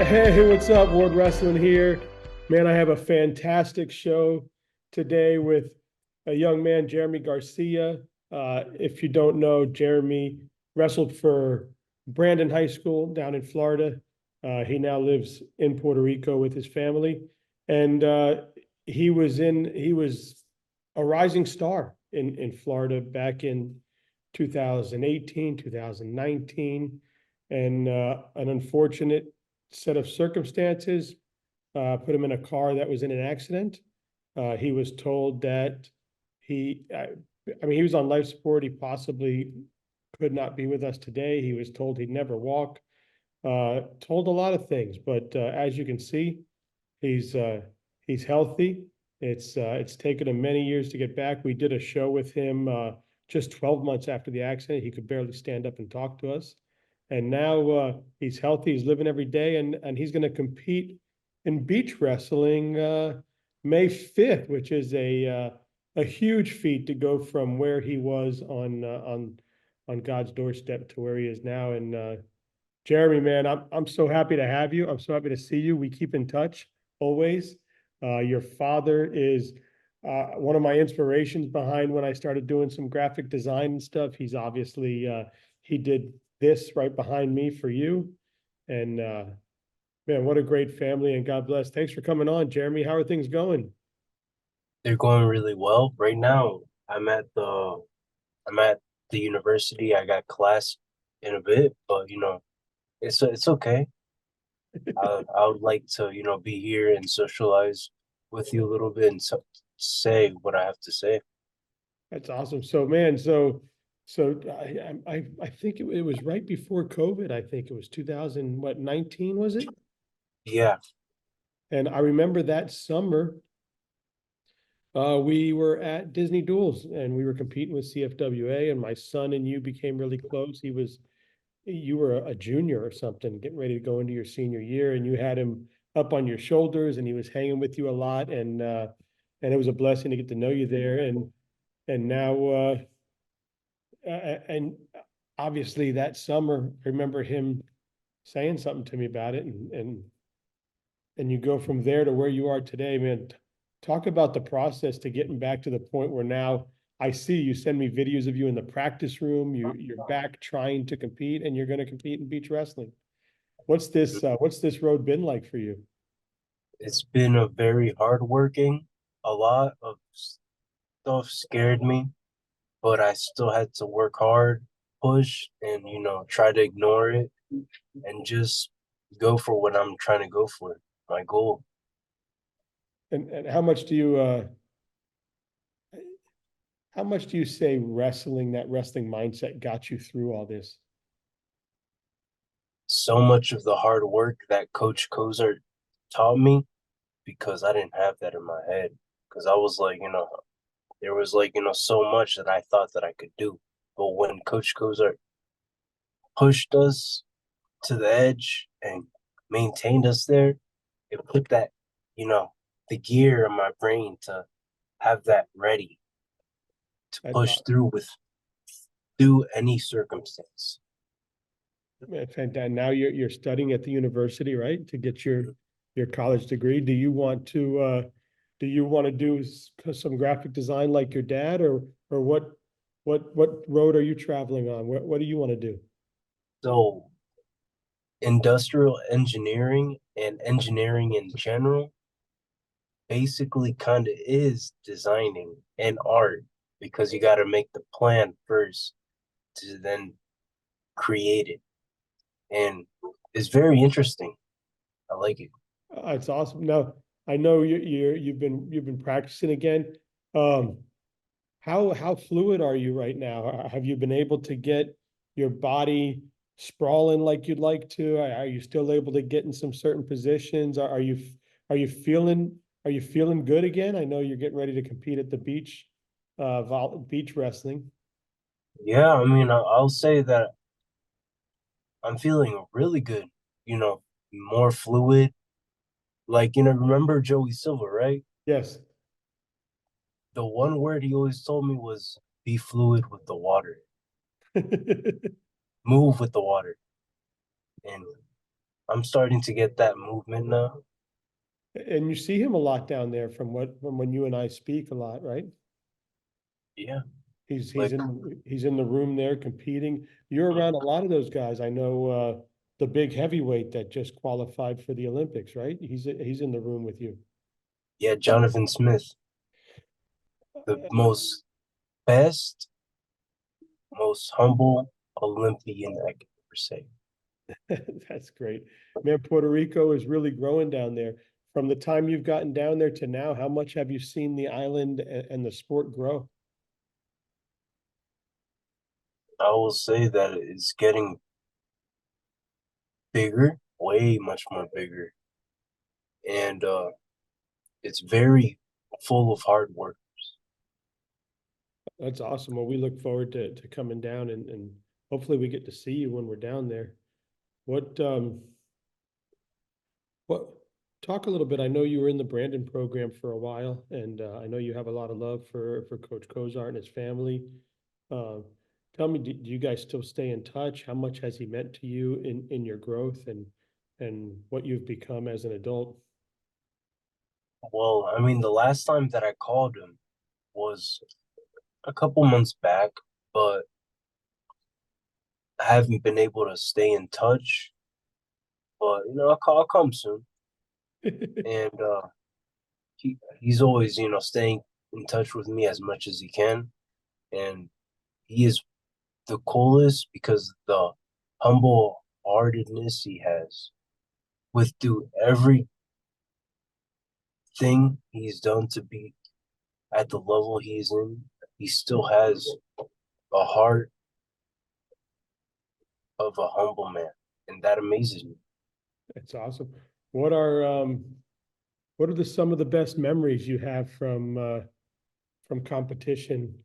Hey, what's up? Ward Wrestling here. Man, I have a fantastic show today with a young man, Jeremy Garcia. If you don't know, Jeremy wrestled for Brandon High School down in Florida. He now lives in Puerto Rico with his family. And he was a rising star in Florida back in 2018, 2019. And an unfortunate set of circumstances put him in a car that was in an accident. He was told that he was on life support. He possibly could not be with us today. He was told he'd never walk, told a lot of things, but as you can see, he's uh, he's healthy. It's taken him many years to get back. We did a show with him just 12 months after the accident. He could barely stand up and talk to us. And now he's healthy. He's living every day, and he's going to compete in beach wrestling May 5th, which is a huge feat to go from where he was on God's doorstep to where he is now. And Jeremy, man, I'm so happy to have you. I'm so happy to see you. We keep in touch always. Your father is one of my inspirations behind when I started doing some graphic design and stuff. He's obviously he did this right behind me for you. And man, what a great family, and God bless. Thanks for coming on, Jeremy. How are things going? They're going really well. Right now, I'm at the university. I got class in a bit, but it's okay. I would like to, be here and socialize with you a little bit and say what I have to say. That's awesome. So, man, so I think it was right before COVID. I think it was 2000, what, 19 was it? Yeah, And I remember that summer, we were at Disney Duels and we were competing with CFWA, and my son and you became really close. You were a junior or something, getting ready to go into your senior year, and you had him up on your shoulders and he was hanging with you a lot. And it was a blessing to get to know you there. And now, and obviously that summer, I remember him saying something to me about it, and you go from there to where you are today, man. Talk about the process to getting back to the point where now I see you send me videos of you in the practice room. You're back trying to compete, and you're going to compete in beach wrestling. What's this road been like for you? it's been a very hard working. A lot of stuff scared me, but I still had to work hard, push, and try to ignore it and just go for what I'm trying to go for. My goal. And how much do you say that wrestling mindset got you through all this? So much of the hard work that Coach Kozart taught me because I didn't have that in my head. Because I was like, there was like, so much that I thought that I could do. But when Coach Kozart pushed us to the edge and maintained us there, it put that, you know, the gear in my brain to have that ready to That's push through any circumstance. fantastic. Now you're studying at the university, right, to get your college degree. Do you want to do some graphic design like your dad, or what road are you traveling on? What do you want to do? So industrial engineering and engineering in general basically kind of is designing and art because you got to make the plan first to then create it. And it's very interesting. I like it. It's awesome. Now I know you've been practicing again. Um, how fluid are you right now? Have you been able to get your body sprawling like you'd like to? Are you still able to get in some certain positions? Are you feeling good again? I know you're getting ready to compete at the beach wrestling. Yeah, I mean, I'll say that I'm feeling really good, more fluid. Like, remember Joey Silva, right? Yes. The one word he always told me was be fluid with the water, move with the water. And I'm starting to get that movement now. And you see him a lot down there from when you and I speak a lot, right? Yeah, He's he's like in he's in the room there competing. You're around a lot of those guys. I know the big heavyweight that just qualified for the Olympics, right? He's in the room with you. yeah, Jonathan Smith, the most best, most humble Olympian I could ever say. That's great. Man, Puerto Rico is really growing down there. From the time you've gotten down there to now, how much have you seen the island and the sport grow? I will say that it's getting bigger, way much more bigger, and it's very full of hard work. That's awesome. Well, we look forward to coming down and hopefully we get to see you when we're down there. What what talk a little bit. I know you were in the Brandon program for a while, and I know you have a lot of love for Coach Kozart and his family. Uh, Tell me, do you guys still stay in touch? How much has he meant to you in your growth and what you've become as an adult? Well, I mean, the last time that I called him was a couple months back, but I haven't been able to stay in touch. But I'll come soon. And he's always staying in touch with me as much as he can, and he is the coolest because the humble heartedness he has with through everything he's done to be at the level he's in. He still has a heart of a humble man, and that amazes me. That's awesome. What are what are some of the best memories you have from competition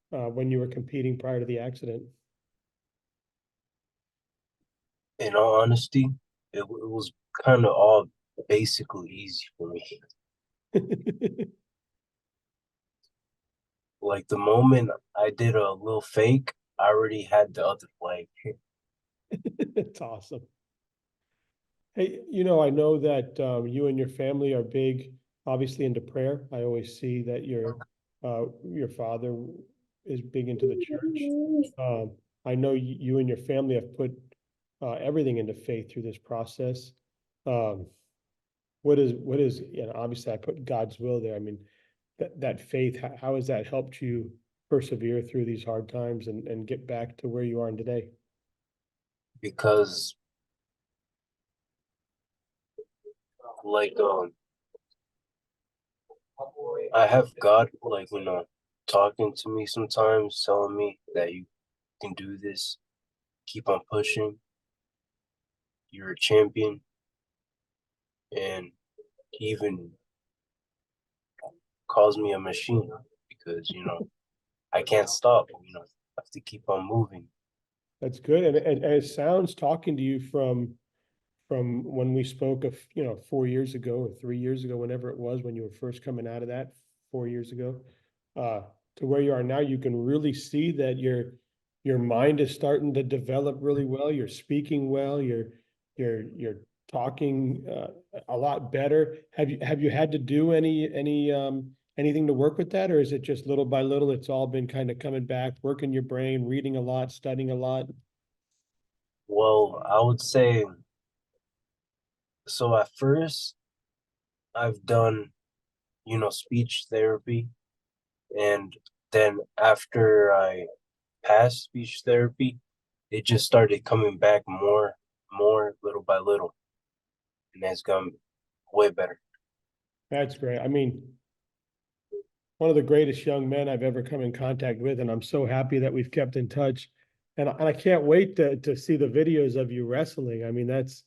when you were competing prior to the accident? In all honesty, it was kind of all basically easy for me. Like the moment I did a little fake, I already had the other leg. It's awesome. Hey, I know that you and your family are big, obviously into prayer. I always see that your father is big into the church. Um, I know you and your family have put everything into faith through this process. Um, what is obviously I put God's will there. I mean, that faith, how has that helped you persevere through these hard times and get back to where you are today? Because like I have God like talking to me sometimes, telling me that you can do this, keep on pushing, you're a champion, and he even calls me a machine because I can't stop, I have to keep on moving. That's good, and it sounds talking to you from when we spoke of 4 years ago or 3 years ago, whenever it was when you were first coming out of that 4 years ago, uh, to where you are now. You can really see that your mind is starting to develop really well. You're speaking well. You're talking a lot better. Have you had to do anything to work with that, or is it just little by little? It's all been kind of coming back, working your brain, reading a lot, studying a lot. Well, I would say so. At first, I've done speech therapy, and then after I passed speech therapy, it just started coming back more little by little, and it's gone way better. That's great. I mean, one of the greatest young men I've ever come in contact with, and I'm so happy that we've kept in touch. And I can't wait to see the videos of you wrestling. I mean, that's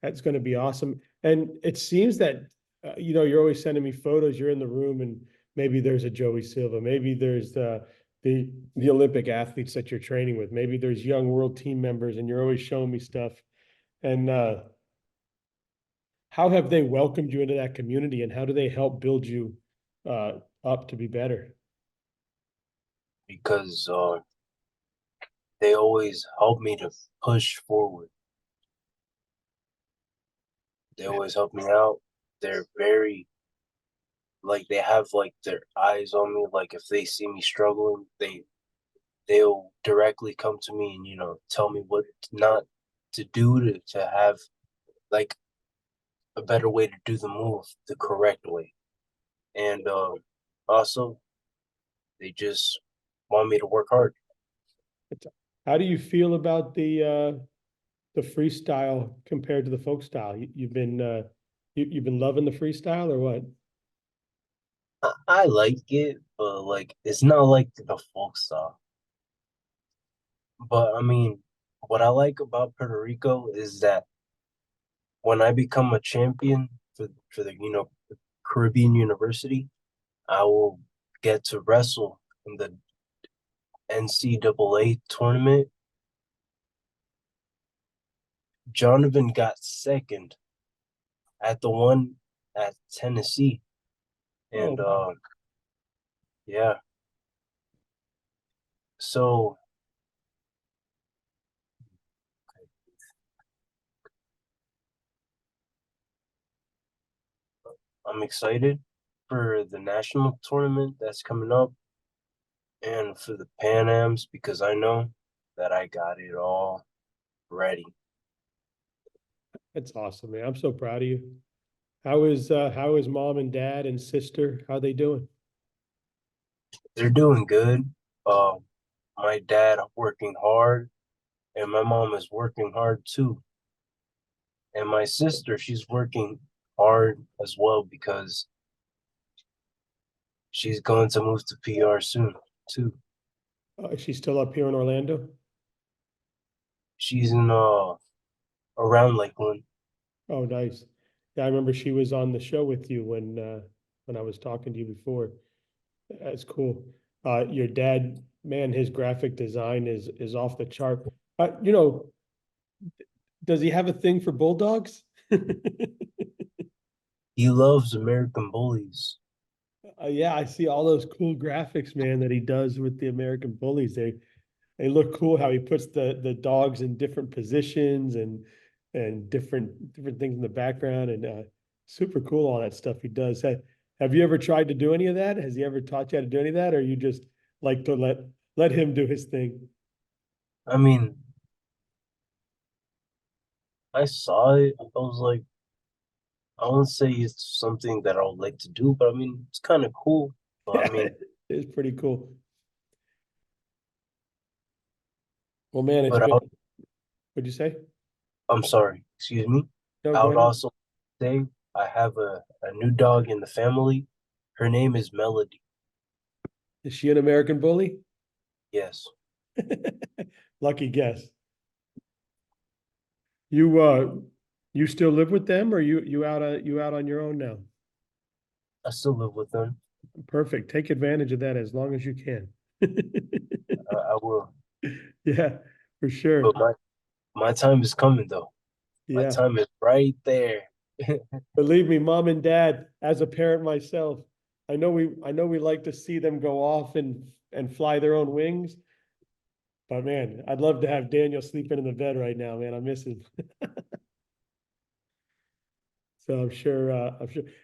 going to be awesome. And it seems that you're always sending me photos. You're in the room, and maybe there's a Joey Silva, maybe there's the Olympic athletes that you're training with, maybe there's young world team members, and you're always showing me stuff. And how have they welcomed you into that community, and how do they help build you uh, up to be better? Because they always help me to push forward. They always help me out. They're very like they have like their eyes on me. Like if they see me struggling, they'll directly come to me and tell me what not to do to have like a better way to do the move the correct way. And also they just want me to work hard. How do you feel about the freestyle compared to the folk style? You've been loving the freestyle or what? I like it, but like it's not like the folk style. But I mean, what I like about Puerto Rico is that when I become a champion for the Caribbean University, I will get to wrestle in the NCAA tournament. Jonathan got second at the one at Tennessee, Oh, and wow. yeah, so I'm excited for the national tournament that's coming up and for the Pan Ams because I know that I got it all ready. That's awesome, man. I'm so proud of you. How is mom and dad and sister? How they doing? They're doing good. Uh, my dad working hard, and my mom is working hard too. And my sister, she's working hard as well because she's going to move to PR soon too. Is she still up here in Orlando? She's in around Lakeland. Oh, nice. Yeah, I remember she was on the show with you when I was talking to you before. That's cool. Your dad, man, his graphic design is off the chart. Does he have a thing for bulldogs? He loves American Bullies. Yeah, I see all those cool graphics, man, that he does with the American Bullies. They look cool how he puts the dogs in different positions and different things in the background and super cool all that stuff he does. Have you ever tried to do any of that? Has he ever taught you how to do any of that, or you just like to let him do his thing? I mean, I saw it. I was like, I won't say it's something that I would like to do, but I mean, it's kind of cool. But I Yeah, mean, it's pretty cool. Well, man, it's but been. What'd you say? I'm sorry, excuse me. No, I go would ahead. also say I have a new dog in the family. Her name is Melody. Is she an American Bully? Yes, Lucky guess. You still live with them, or you out on your own now? I still live with them. Perfect. Take advantage of that as long as you can. I will. Yeah, for But sure. my time is coming though. My Yeah. time is right there. Believe me, mom and dad, as a parent myself, I know we like to see them go off and fly their own wings. But man, I'd love to have Daniel sleeping in the bed right now, man. I miss him. So I'm sure.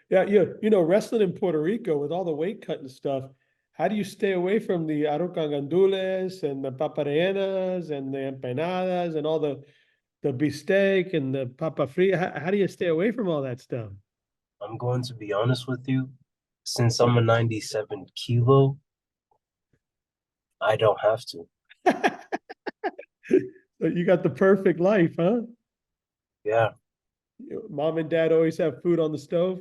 Yeah, wrestling in Puerto Rico with all the weight cutting stuff. How do you stay away from the arrocangandules and the paparenas and the empanadas and all the beefsteak and the papa fria? How do you stay away from all that stuff? I'm going to be honest with you. Since I'm a 97 kilo, I don't have to. So you got the perfect life, huh? Yeah, Mom and dad always have food on the stove.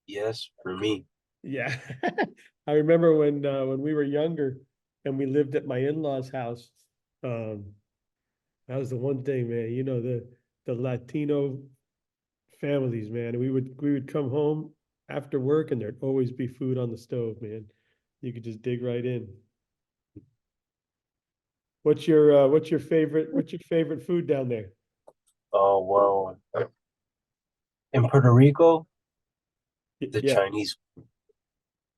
yes, for me. Yeah. I remember when we were younger and we lived at my in-laws' house. Um, that was the one thing, man. The Latino families, man. We would come home after work and there'd always be food on the stove, man. You could just dig right in. What's your favorite food down there? Oh, well, in Puerto Rico, the Yeah. Chinese.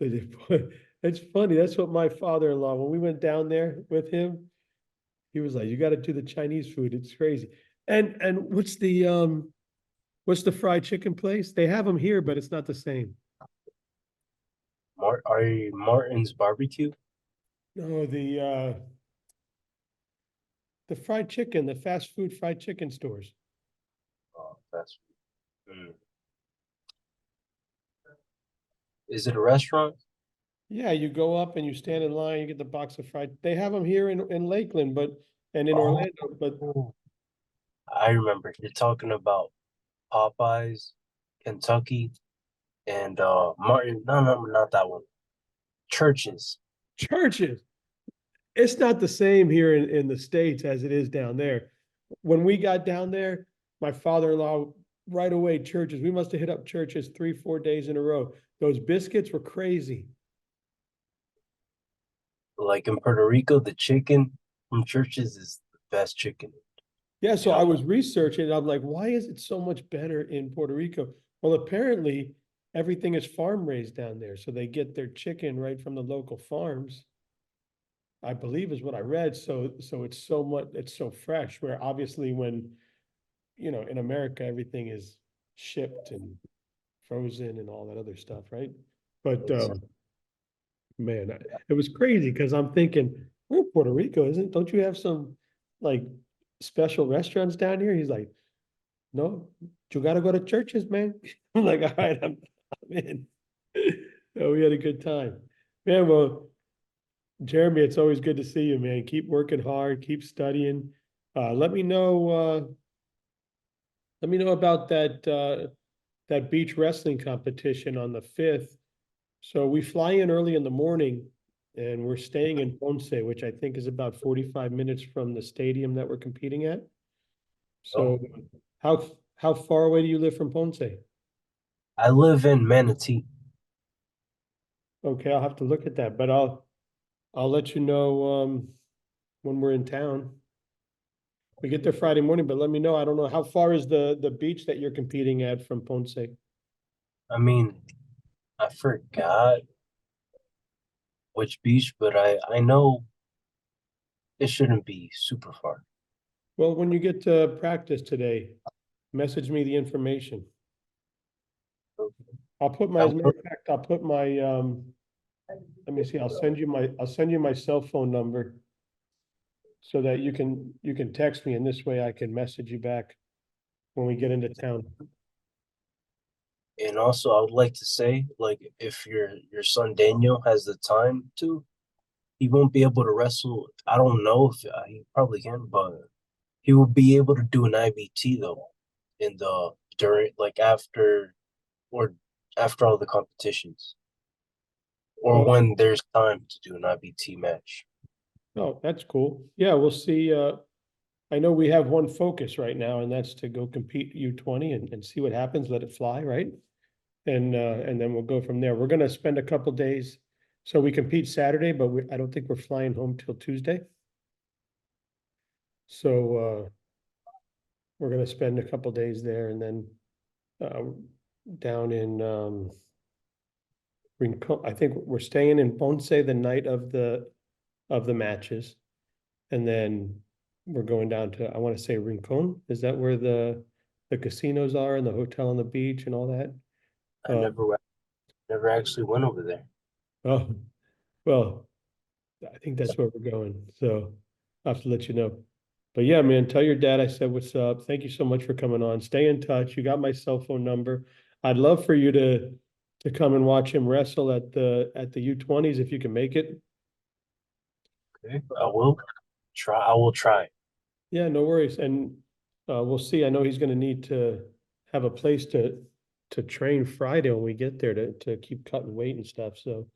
It's funny. That's what my father-in-law, when we went down there with him, he was like, "You got to do the Chinese food. It's crazy." And what's the What's the fried chicken place? They have them here, but it's not the same. Are you Martin's Barbecue? No, the fried chicken, the fast food fried chicken stores. Oh, that's. Mm. Is it a restaurant? Yeah, you go up and you stand in line, you get the box of fried. They have them here in Lakeland, but and in Oh, Orlando, but I remember. You're talking about Popeyes, Kentucky, and Martin. No, no, not that one. Churches. churches. It's not the same here in the States as it is down there. When we got down there, my father-in-law right away, churches. We must have hit up churches 3, 4 days in a row. Those biscuits were crazy. Like in Puerto Rico, the chicken from Churches is the best chicken. Yeah, You so I know, was researching and I'm like, why is it so much better in Puerto Rico? Well, apparently everything is farm raised down there. So they get their chicken right from the local farms. I believe is what I read. So it's so much, it's so fresh, where obviously when, in America, everything is shipped and frozen and all that other stuff, right? But it's man, it was crazy because I'm thinking, we're in Puerto Rico, isn't? Don't you have some like special restaurants down here? He's like, no, you gotta go to churches, man. I'm like, all right, I'm in. So we had a good time. Man, well, Jeremy, it's always good to see you, man. Keep working hard, keep studying. Let me know about that beach wrestling competition on the 5th. So we fly in early in the morning and we're staying in Ponce, which I think is about 45 minutes from the stadium that we're competing at. oh, So how far away do you live from Ponce? I live in Manatee. Okay, I'll have to look at that, but I'll let you know when we're in town. We get there Friday morning, but let me know. I don't know how far is the beach that you're competing at from Ponce. I mean, I forgot which beach, but I know it shouldn't be super far. Well, when you get to practice today, message me the information. I'll put my, I as a matter will, of fact, I'll put my let me see, I'll send you my cell phone number so that you can text me and this way I can message you back when we get into town. and also I would like to say, like, if your son Daniel has the time to, he won't be able to wrestle. I don't know if he probably can, but he will be able to do an IBT though, in the during like or after all the competitions, or Oh, when there's time to do an IBT match. oh, that's cool. Yeah, we'll see. I know we have one focus right now, and that's to go compete U20 and see what happens, let it fly, right? And then we'll go from there. We're gonna spend a couple days. So we compete Saturday, but I don't think we're flying home till Tuesday. So we're gonna spend a couple days there and then uh, down in Rincon. I think we're staying in Ponce the night of the matches, and then we're going down to, I want to say Rincon. Is that where the casinos are and the hotel on the beach and all that? I Uh, never actually went over there. oh, well, I think that's where we're going. So I'll have to let you know. But yeah, man, tell your dad I said what's up. Thank you so much for coming on. Stay in touch. You got my cell phone number. I'd love for you to come and watch him wrestle at the U20s if you can make it. Okay, I will try. I will try. Yeah, no worries. And we'll see. I know he's going to need to have a place to train Friday when we get there to keep cutting weight and stuff. So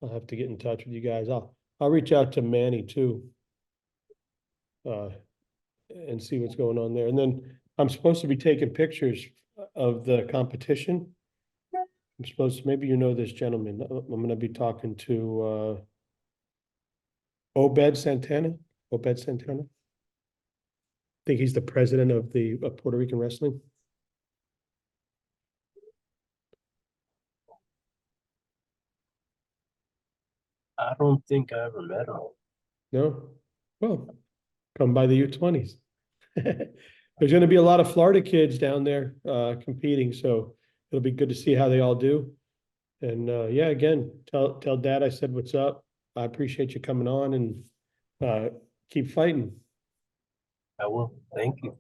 I'll have to get in touch with you guys. I'll reach out to Manny too, uh, and see what's going on there. And then I'm supposed to be taking pictures of the competition. I'm supposed to, maybe you know this gentleman. I'm going to be talking to Obed Santana. Obed Santana. I think he's the president of the Puerto Rican Wrestling. I don't think I ever met him. No? Well, come by the U20s. But there's going to be a lot of Florida kids down there competing, so it'll be good to see how they all do. And yeah, again, tell Dad I said what's up. I appreciate you coming on, and keep fighting. I will. Thank you.